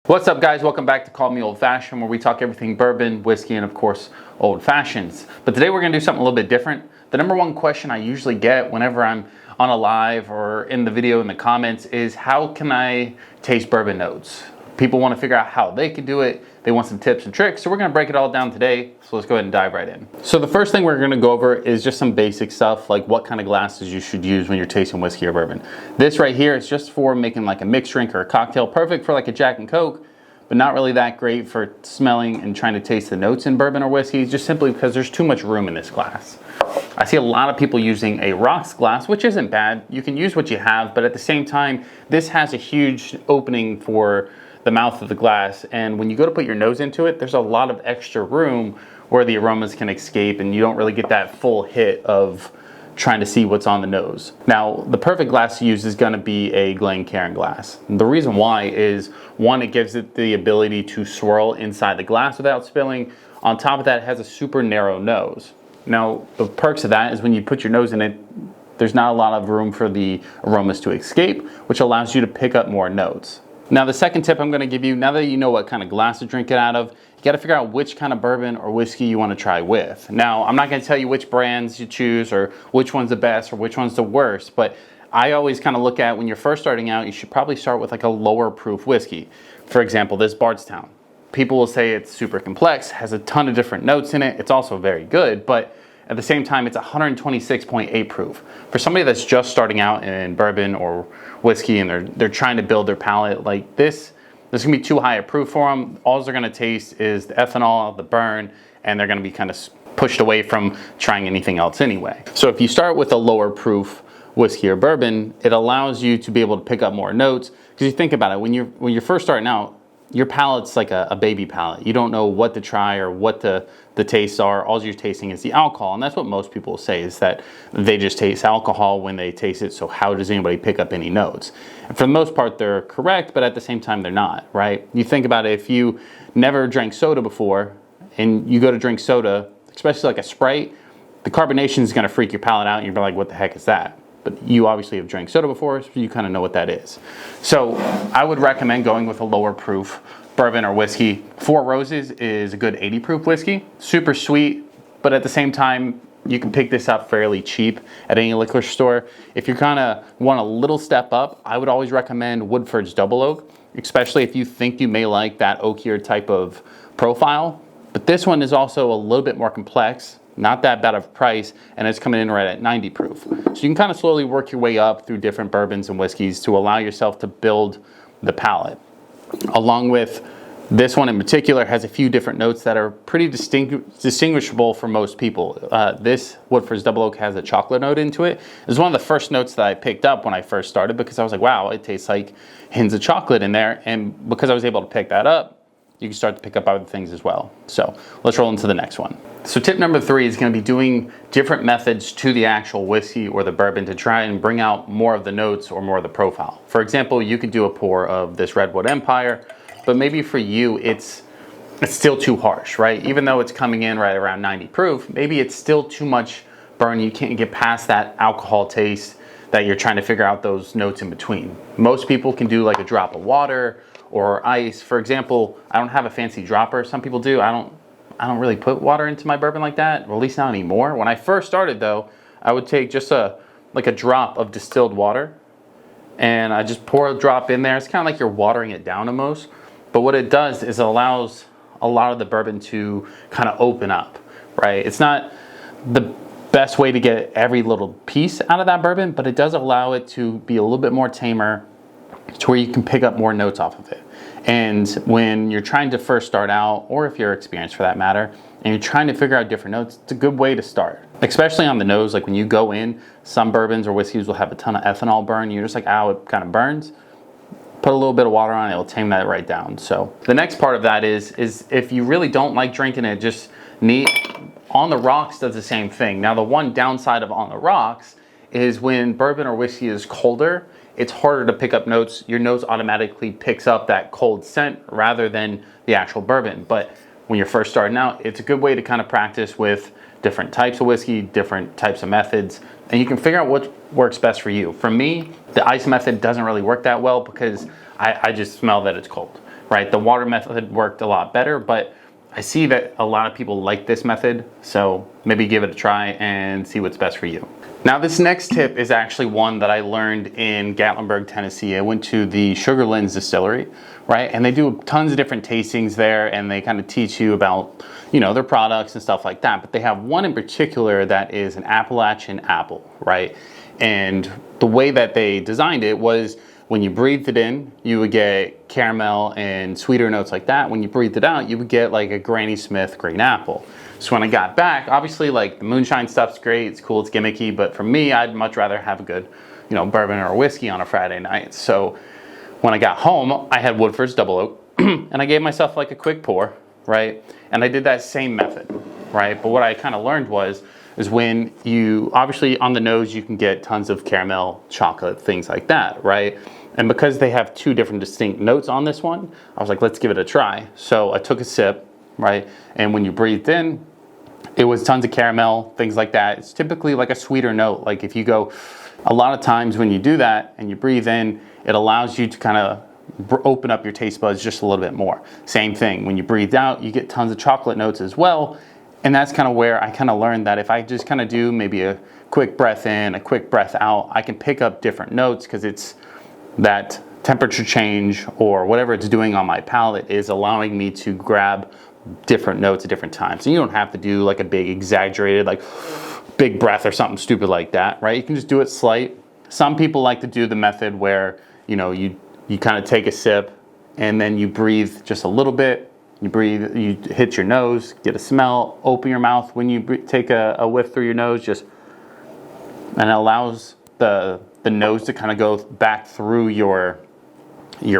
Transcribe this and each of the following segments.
What's up, guys? Welcome back to Call Me Old Fashioned, where we talk everything bourbon, whiskey, and of course, old fashions. But today we're gonna do something a little bit different. The number one question I usually get whenever I'm on a live or in the video in the comments is, how can I taste bourbon notes? People wanna figure out how they can do it. They want some tips and tricks. So we're gonna break it all down today. So let's go ahead and dive right in. So the first thing we're gonna go over is just some basic stuff, like what kind of glasses you should use when you're tasting whiskey or bourbon. This right here is just for making like a mixed drink or a cocktail, perfect for like a Jack and Coke, but not really that great for smelling and trying to taste the notes in bourbon or whiskey, just simply because there's too much room in this glass. I see a lot of people using a rocks glass, which isn't bad. You can use what you have, but at the same time, this has a huge opening for the mouth of the glass, and when you go to put your nose into it, there's a lot of extra room where the aromas can escape, and you don't really get that full hit of trying to see what's on the nose. Now, the perfect glass to use is gonna be a Glencairn glass. And the reason why is, one, it gives it the ability to swirl inside the glass without spilling. On top of that, it has a super narrow nose. Now, the perks of that is when you put your nose in it, there's not a lot of room for the aromas to escape, which allows you to pick up more notes. Now, the second tip I'm gonna give you, now that you know what kind of glass to drink it out of, you gotta figure out which kind of bourbon or whiskey you wanna try with. Now, I'm not gonna tell you which brands you choose or which one's the best or which one's the worst, but I always kind of look at, when you're first starting out, you should probably start with like a lower proof whiskey. For example, this Bardstown. People will say it's super complex, has a ton of different notes in it. It's also very good, but at the same time, it's 126.8 proof. For somebody that's just starting out in bourbon or whiskey and they're trying to build their palate, like this is gonna be too high a proof for them. All they're gonna taste is the ethanol, the burn, and they're gonna be kind of pushed away from trying anything else anyway. So if you start with a lower proof whiskey or bourbon, it allows you to be able to pick up more notes. Because you think about it, when you're first starting out, your palate's like a baby palate. You don't know what to try or what the tastes are. All you're tasting is the alcohol. And that's what most people say, is that they just taste alcohol when they taste it. So how does anybody pick up any notes? And for the most part, they're correct, but at the same time, they're not, right? You think about it, if you never drank soda before and you go to drink soda, especially like a Sprite, the carbonation is gonna freak your palate out and you're like, what the heck is that? But you obviously have drank soda before, so you kind of know what that is. So I would recommend going with a lower proof bourbon or whiskey. Four Roses is a good 80 proof whiskey, super sweet, but at the same time, you can pick this up fairly cheap at any liquor store. If you kind of want a little step up, I would always recommend Woodford's Double Oak, especially if you think you may like that oakier type of profile. But this one is also a little bit more complex, not that bad of a price, and it's coming in right at 90 proof. So you can kind of slowly work your way up through different bourbons and whiskeys to allow yourself to build the palate. Along with this one in particular has a few different notes that are pretty distinguishable for most people. This Woodford's Double Oak has a chocolate note into it. It was one of the first notes that I picked up when I first started, because I was like, wow, it tastes like hints of chocolate in there. And because I was able to pick that up, you can start to pick up other things as well. So let's roll into the next one. So tip number 3 is going to be doing different methods to the actual whiskey or the bourbon to try and bring out more of the notes or more of the profile. For example, you could do a pour of this Redwood Empire, but maybe for you, it's still too harsh, right? Even though it's coming in right around 90 proof, maybe it's still too much burn. You can't get past that alcohol taste that you're trying to figure out those notes in between. Most people can do like a drop of water or ice. For example, I don't have a fancy dropper. Some people do. I don't really put water into my bourbon like that, or at least not anymore. When I first started though, I would take just a drop of distilled water and I just pour a drop in there. It's kind of like you're watering it down almost. But what it does is it allows a lot of the bourbon to kind of open up, right? It's not the best way to get every little piece out of that bourbon, but it does allow it to be a little bit more tamer, to where you can pick up more notes off of it. And when you're trying to first start out, or if you're experienced for that matter, and you're trying to figure out different notes, it's a good way to start. Especially on the nose, like when you go in, some bourbons or whiskeys will have a ton of ethanol burn. You're just like, ow, it kind of burns. Put a little bit of water on it, it'll tame that right down. So the next part of that is if you really don't like drinking it, just neat. On the Rocks does the same thing. Now the one downside of On the Rocks is when bourbon or whiskey is colder, it's harder to pick up notes. Your nose automatically picks up that cold scent rather than the actual bourbon. But when you're first starting out, it's a good way to kind of practice with different types of whiskey, different types of methods, and you can figure out what works best for you. For me, the ice method doesn't really work that well because I just smell that it's cold. right? The water method worked a lot better, but I see that a lot of people like this method, so maybe give it a try and see what's best for you. Now this next tip is actually one that I learned in Gatlinburg, Tennessee. I went to the Sugar Lynn's distillery, right? And they do tons of different tastings there, and they kind of teach you about, you know, their products and stuff like that. But they have one in particular that is an Appalachian apple, right? And the way that they designed it was when you breathed it in, you would get caramel and sweeter notes like that. When you breathed it out, you would get like a Granny Smith green apple. So when I got back, obviously like the moonshine stuff's great, it's cool, it's gimmicky, but for me, I'd much rather have a good, you know, bourbon or whiskey on a Friday night. So when I got home, I had Woodford's Double Oak and I gave myself like a quick pour, right? And I did that same method, right? But what I kind of learned is when you, obviously on the nose, you can get tons of caramel, chocolate, things like that, right? And because they have two different distinct notes on this one, I was like, let's give it a try. So I took a sip, right? And when you breathed in, it was tons of caramel, things like that. It's typically like a sweeter note. Like if you go, a lot of times when you do that and you breathe in, it allows you to kind of open up your taste buds just a little bit more. Same thing, when you breathe out, you get tons of chocolate notes as well. And that's kind of where I kind of learned that if I just kind of do maybe a quick breath in, a quick breath out, I can pick up different notes because it's that temperature change or whatever it's doing on my palate is allowing me to grab different notes at different times. And you don't have to do like a big exaggerated, like big breath or something stupid like that, right? You can just do it slight. Some people like to do the method where, you know, you kind of take a sip and then you breathe just a little bit. You breathe, you hit your nose, get a smell, open your mouth when you take a whiff through your nose, just, and it allows the nose to kind of go back through your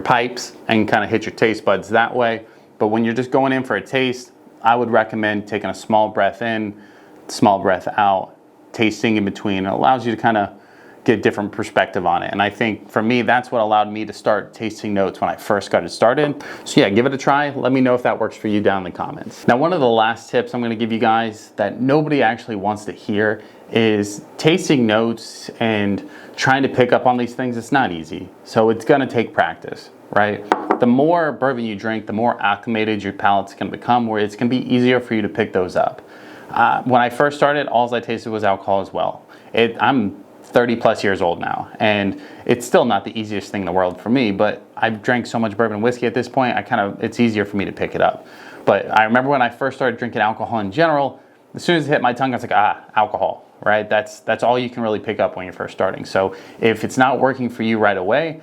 pipes and kind of hit your taste buds that way. But when you're just going in for a taste, I would recommend taking a small breath in, small breath out, tasting in between. It allows you to kind of get a different perspective on it. And I think for me, that's what allowed me to start tasting notes when I first got it started. So yeah, give it a try. Let me know if that works for you down in the comments. Now, one of the last tips I'm gonna give you guys that nobody actually wants to hear is tasting notes and trying to pick up on these things. It's not easy. So it's gonna take practice, right? The more bourbon you drink, the more acclimated your palate's gonna become, where it's gonna be easier for you to pick those up. When I first started, all I tasted was alcohol as well. I'm 30 plus years old now, and it's still not the easiest thing in the world for me, but I've drank so much bourbon and whiskey at this point, it's easier for me to pick it up. But I remember when I first started drinking alcohol in general, as soon as it hit my tongue, I was like, alcohol, right? That's all you can really pick up when you're first starting. So if it's not working for you right away,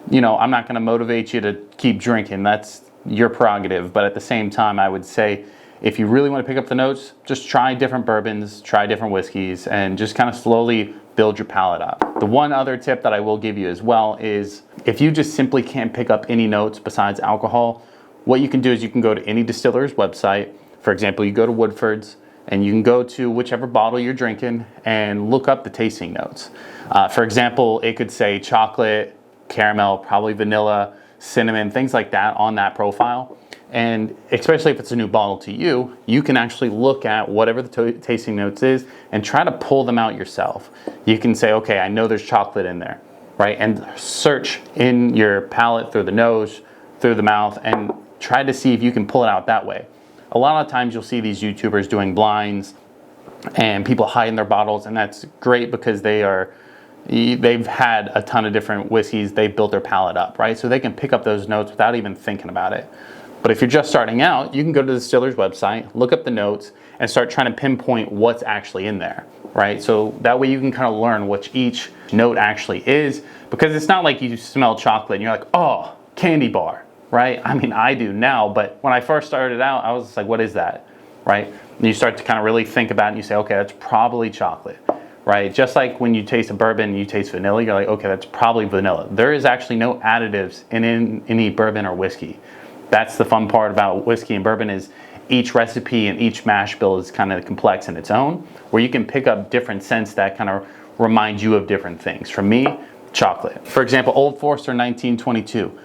you know, I'm not gonna motivate you to keep drinking. That's your prerogative. But at the same time, I would say, if you really want to pick up the notes, just try different bourbons, try different whiskeys, and just kind of slowly build your palate up. The one other tip that I will give you as well is if you just simply can't pick up any notes besides alcohol, what you can do is you can go to any distiller's website. For example, you go to Woodford's and you can go to whichever bottle you're drinking and look up the tasting notes. For example, it could say chocolate, caramel, probably vanilla, cinnamon, things like that on that profile. And especially if it's a new bottle to you, you can actually look at whatever the tasting notes is and try to pull them out yourself. You can say, okay, I know there's chocolate in there, right? And search in your palate through the nose, through the mouth, and try to see if you can pull it out that way. A lot of times you'll see these YouTubers doing blinds and people hiding their bottles, and that's great because they've had a ton of different whiskeys, they've built their palate up, right? So they can pick up those notes without even thinking about it. But if you're just starting out, you can go to the distiller's website, look up the notes, and start trying to pinpoint what's actually in there, right? So that way you can kind of learn what each note actually is, because it's not like you smell chocolate and you're like, oh, candy bar, right? I mean, I do now, but when I first started out, I was like, what is that, right? And you start to kind of really think about it and you say, okay, that's probably chocolate, right? Just like when you taste a bourbon and you taste vanilla, you're like, okay, that's probably vanilla. There is actually no additives in any bourbon or whiskey. That's the fun part about whiskey and bourbon is each recipe and each mash bill is kind of complex in its own, where you can pick up different scents that kind of remind you of different things. For me, chocolate. For example, Old Forester 1922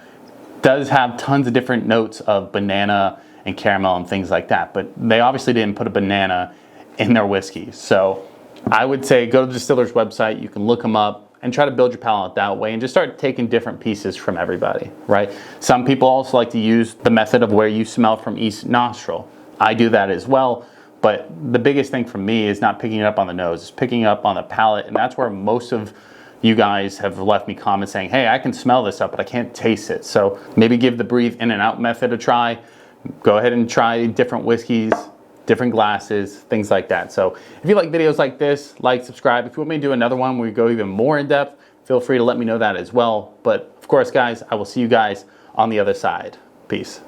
does have tons of different notes of banana and caramel and things like that, but they obviously didn't put a banana in their whiskey. So I would say go to the distiller's website, you can look them up, and try to build your palate that way and just start taking different pieces from everybody, right? Some people also like to use the method of where you smell from each nostril. I do that as well, but the biggest thing for me is not picking it up on the nose, it's picking it up on the palate, and that's where most of you guys have left me comments saying, hey, I can smell this up, but I can't taste it. So maybe give the breathe in and out method a try. Go ahead and try different whiskeys, different glasses, things like that. So if you like videos like this, like, subscribe. If you want me to do another one where we go even more in depth, feel free to let me know that as well. But of course, guys, I will see you guys on the other side. Peace.